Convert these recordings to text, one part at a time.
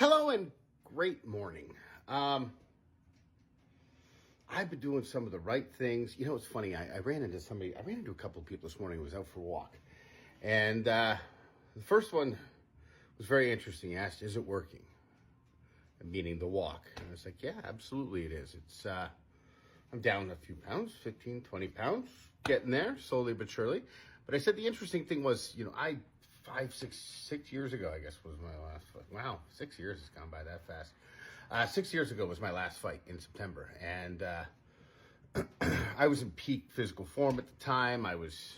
Hello and great morning. I've been doing some of the right things. You know, it's funny. I ran into a couple of people this morning. I was out for a walk. And the first one was very interesting. He asked, is it working? Meaning the walk. And I was like, yeah, absolutely it is. I'm down a few pounds, 15, 20 pounds, getting there slowly but surely. But I said the interesting thing was, 6 years ago, I guess, was my last fight. Wow, 6 years has gone by that fast. 6 years ago was my last fight in September. And I was in peak physical form at the time. I was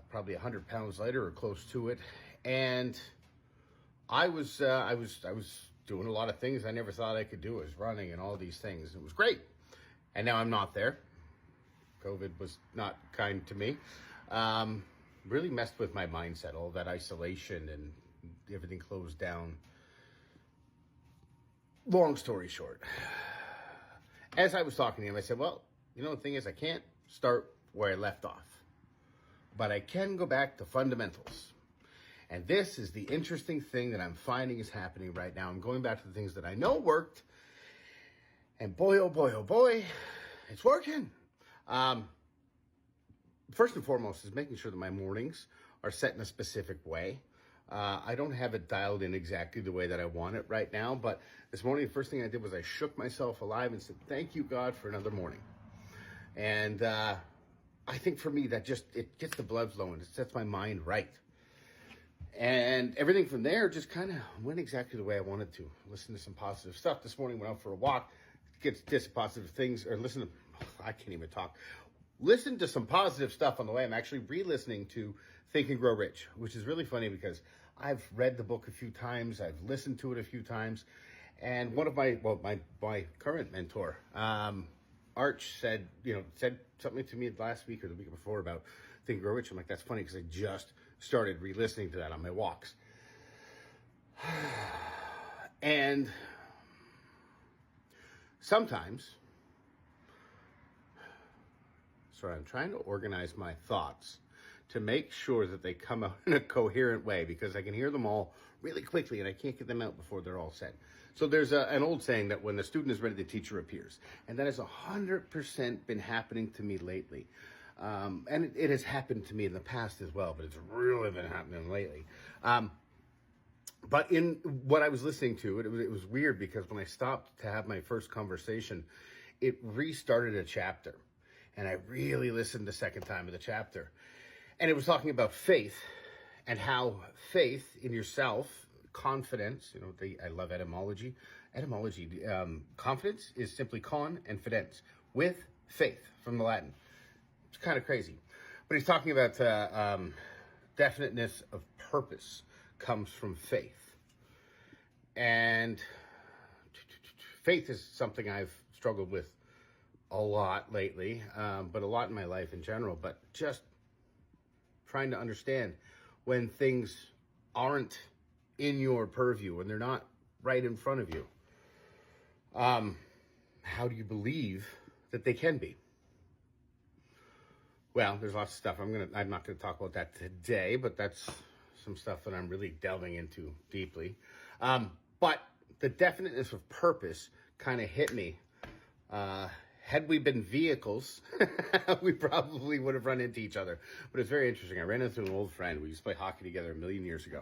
probably 100 pounds lighter or close to it. And I was doing a lot of things I never thought I could do. I was running and all these things. It was great. And now I'm not there. COVID was not kind to me. Really messed with my mindset, all that isolation and everything closed down. Long story short, as I was talking to him, I said, well, the thing is, I can't start where I left off, but I can go back to fundamentals. And this is the interesting thing that I'm finding is happening right now. I'm going back to the things that I know worked, and boy, oh boy, oh boy, it's working. First and foremost is making sure that my mornings are set in a specific way. I don't have it dialed in exactly the way that I want it right now, but this morning, the first thing I did was I shook myself alive and said, thank you, God, for another morning. And I think for me, it gets the blood flowing. It sets my mind right. And everything from there just kind of went exactly the way I wanted to. Listen to some positive stuff. This morning, went out for a walk, get positive things, or I can't even talk. Listen to some positive stuff on the way. I'm actually re-listening to Think and Grow Rich, which is really funny because I've read the book a few times. I've listened to it a few times. And one of my current mentor, Arch, said something to me last week or the week before about Think and Grow Rich. I'm like, that's funny because I just started re-listening to that on my walks. And sometimes, I'm trying to organize my thoughts to make sure that they come out in a coherent way because I can hear them all really quickly and I can't get them out before they're all said. So there's an old saying that when the student is ready, the teacher appears. And that has 100% been happening to me lately. And it has happened to me in the past as well, but it's really been happening lately. But in what I was listening to, it was weird because when I stopped to have my first conversation, it restarted a chapter. And I really listened the second time of the chapter. And it was talking about faith and how faith in yourself, confidence, I love etymology. Confidence is simply con and fidens, with faith from the Latin. It's kind of crazy. But he's talking about definiteness of purpose comes from faith. And faith is something I've struggled with a lot lately, but a lot in my life in general, but just trying to understand when things aren't in your purview, when they're not right in front of you. How do you believe that they can be? Well, there's lots of stuff. I'm not gonna talk about that today, but that's some stuff that I'm really delving into deeply. But the definiteness of purpose kind of hit me. Had we been vehicles, we probably would have run into each other. But it's very interesting. I ran into an old friend. We used to play hockey together a million years ago.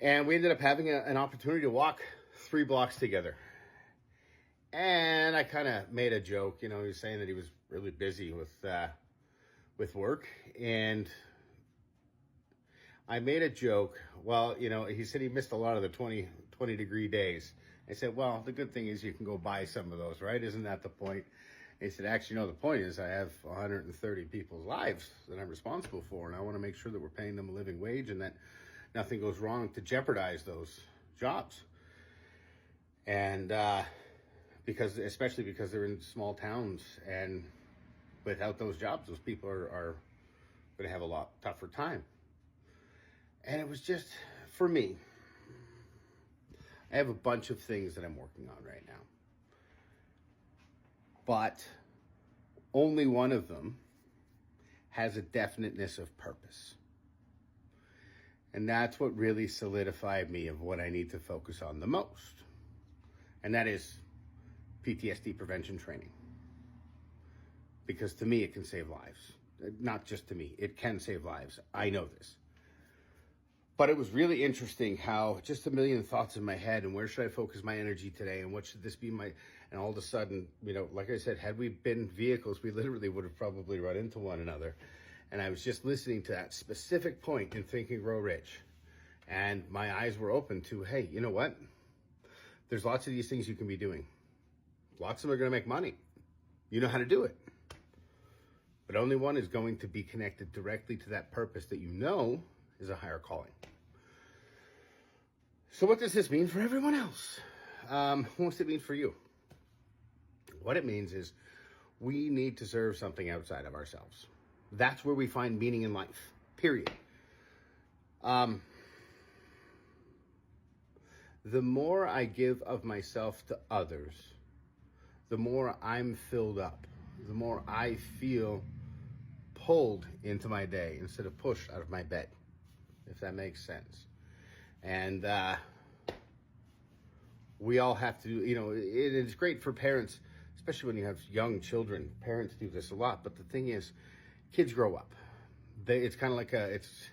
And we ended up having an opportunity to walk 3 blocks together. And I kind of made a joke. He was saying that he was really busy with work. And I made a joke. Well, he said he missed a lot of the 20 degree days. I said, well, the good thing is you can go buy some of those, right? Isn't that the point? He said, actually, no, the point is I have 130 people's lives that I'm responsible for, and I want to make sure that we're paying them a living wage and that nothing goes wrong to jeopardize those jobs. And especially because they're in small towns, and without those jobs, those people are going to have a lot tougher time. And it was just, for me, I have a bunch of things that I'm working on right now. But only one of them has a definiteness of purpose. And that's what really solidified me of what I need to focus on the most. And that is PTSD prevention training. Because to me, it can save lives. Not just to me, it can save lives. I know this. But it was really interesting how just a million thoughts in my head, and where should I focus my energy today, and what should this be and all of a sudden, like I said, had we been vehicles, we literally would have probably run into one another. And I was just listening to that specific point in Think and Grow Rich. And my eyes were open to, hey, you know what? There's lots of these things you can be doing. Lots of them are going to make money. You know how to do it. But only one is going to be connected directly to that purpose that you know is a higher calling. So what does this mean for everyone else? What's it mean for you? What it means is we need to serve something outside of ourselves. That's where we find meaning in life, period. The more I give of myself to others, the more I'm filled up, the more I feel pulled into my day instead of pushed out of my bed, if that makes sense. And we all have to do, it's great for parents, especially when you have young children. Parents do this a lot, but the thing is, kids grow up. It's kind of like it's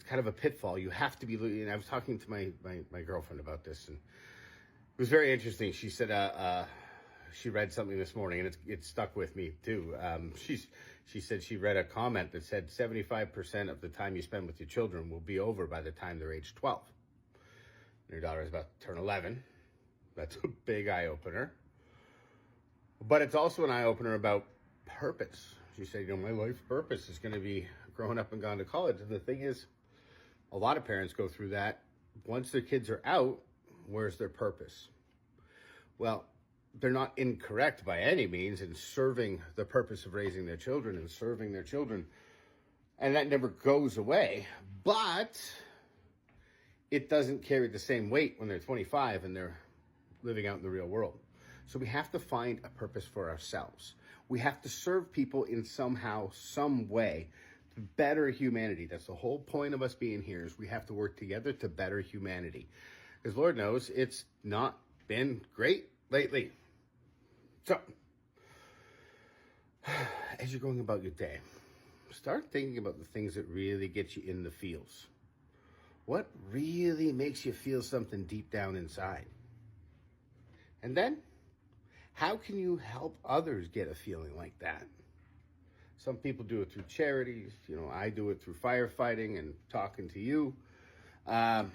kind of a pitfall. You have to be, and I was talking to my girlfriend about this, and it was very interesting. She said she read something this morning, and it stuck with me too. She said she read a comment that said 75% of the time you spend with your children will be over by the time they're age 12. And your daughter is about to turn 11. That's a big eye opener. But it's also an eye opener about purpose. She said, my life purpose is going to be growing up and gone to college. And the thing is, a lot of parents go through that. Once their kids are out, where's their purpose? Well, they're not incorrect by any means in serving the purpose of raising their children and serving their children. And that never goes away. But it doesn't carry the same weight when they're 25 and they're living out in the real world. So we have to find a purpose for ourselves. We have to serve people in somehow, some way, to better humanity. That's the whole point of us being here, is we have to work together to better humanity. Because Lord knows it's not been great lately. So, as you're going about your day, start thinking about the things that really get you in the feels. What really makes you feel something deep down inside? And then, how can you help others get a feeling like that? Some people do it through charities. I do it through firefighting and talking to you. Some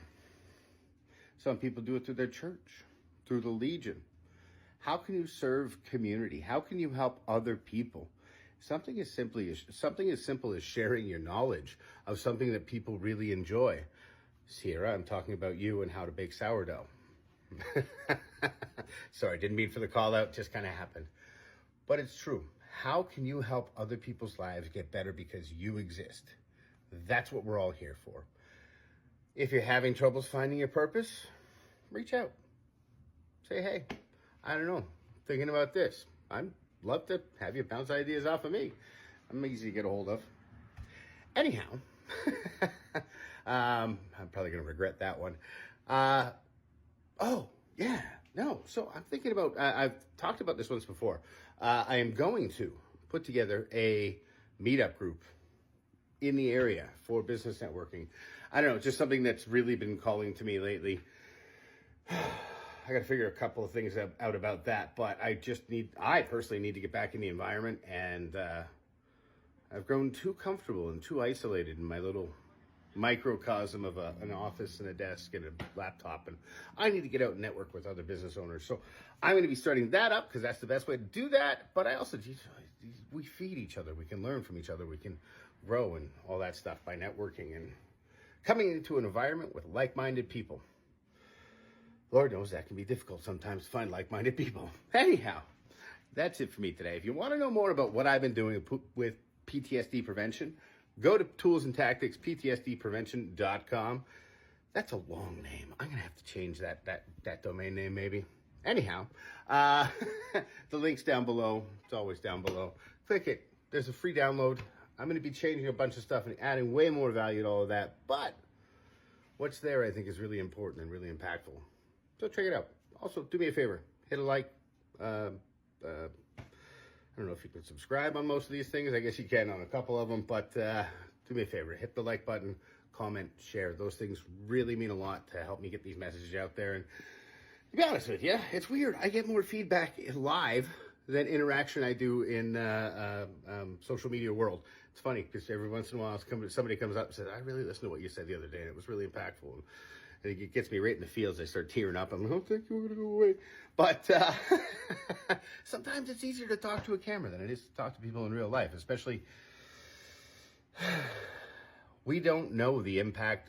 people do it through their church, through the Legion. How can you serve community? How can you help other people? Something as simple as sharing your knowledge of something that people really enjoy. Sierra, I'm talking about you and how to bake sourdough. Sorry, didn't mean for the call out, just kind of happened. But it's true. How can you help other people's lives get better because you exist? That's what we're all here for. If you're having troubles finding your purpose, reach out. Say, hey, I don't know, thinking about this. I'd love to have you bounce ideas off of me. I'm easy to get a hold of. Anyhow, I'm probably going to regret that one. So I'm thinking about, I've talked about this once before. I am going to put together a meetup group in the area for business networking. I don't know, just something that's really been calling to me lately. I got to figure a couple of things out about that, but I personally need to get back in the environment, and I've grown too comfortable and too isolated in my little microcosm of an office and a desk and a laptop, and I need to get out and network with other business owners. So I'm going to be starting that up because that's the best way to do that. But I also, we feed each other. We can learn from each other. We can grow and all that stuff by networking and coming into an environment with like-minded people. Lord knows that can be difficult sometimes to find like-minded people. Anyhow, that's it for me today. If you want to know more about what I've been doing with PTSD prevention, go to Tools and Tactics, PTSDprevention.com. That's a long name. I'm going to have to change that domain name maybe. Anyhow, the link's down below. It's always down below. Click it. There's a free download. I'm going to be changing a bunch of stuff and adding way more value to all of that. But what's there, I think, is really important and really impactful. So check it out. Also, do me a favor, hit a like. I don't know if you can subscribe on most of these things. I guess you can on a couple of them, but do me a favor, hit the like button, comment, share. Those things really mean a lot to help me get these messages out there. And to be honest with you, it's weird. I get more feedback live than interaction I do in social media world. It's funny because every once in a while somebody comes up and says, I really listened to what you said the other day and it was really impactful. And it gets me right in the feels. I start tearing up. I'm like, oh, thank you, we're going to go away. But sometimes it's easier to talk to a camera than it is to talk to people in real life, especially we don't know the impact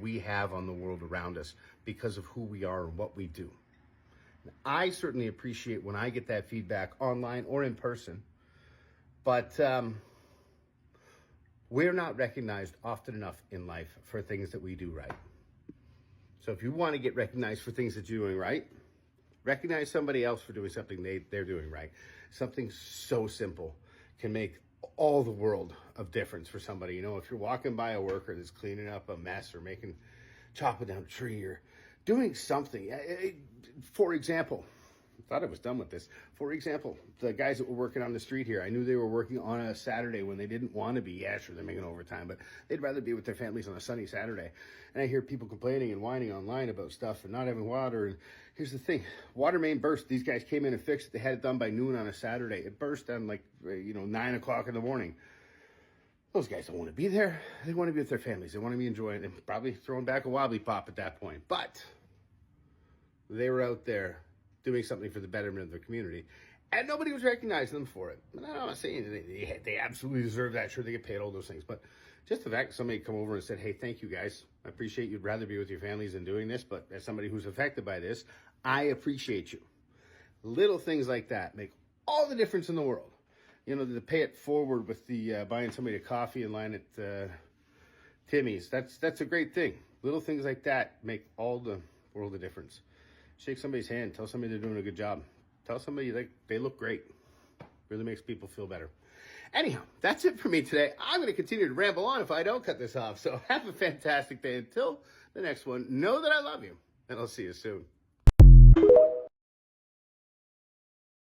we have on the world around us because of who we are and what we do. I certainly appreciate when I get that feedback online or in person, but we're not recognized often enough in life for things that we do right. So if you want to get recognized for things that you're doing right, recognize somebody else for doing something they're doing right. Something so simple can make all the world of difference for somebody. You know, if you're walking by a worker that's cleaning up a mess or chopping down a tree or doing something. For example, I thought I was done with this. For example, the guys that were working on the street here, I knew they were working on a Saturday when they didn't want to be. Yeah, sure, they're making overtime, but they'd rather be with their families on a sunny Saturday. And I hear people complaining and whining online about stuff and not having water. And here's the thing, water main burst. These guys came in and fixed it. They had it done by noon on a Saturday. It burst on 9 o'clock in the morning. Those guys don't want to be there. They want to be with their families. They want to be enjoying it and probably throwing back a wobbly pop at that point. But they were out there doing something for the betterment of the community, and nobody was recognizing them for it. And I'm not saying they absolutely deserve that. Sure, they get paid all those things, but just the fact that somebody come over and said, hey, thank you guys. I appreciate you'd rather be with your families than doing this, but as somebody who's affected by this, I appreciate you. Little things like that make all the difference in the world. You know, to pay it forward with the buying somebody a coffee in line at Timmy's, that's a great thing. Little things like that make all the world a difference. Shake somebody's hand. Tell somebody they're doing a good job. Tell somebody they look great. Really makes people feel better. Anyhow, that's it for me today. I'm going to continue to ramble on if I don't cut this off. So have a fantastic day. Until the next one, know that I love you, and I'll see you soon.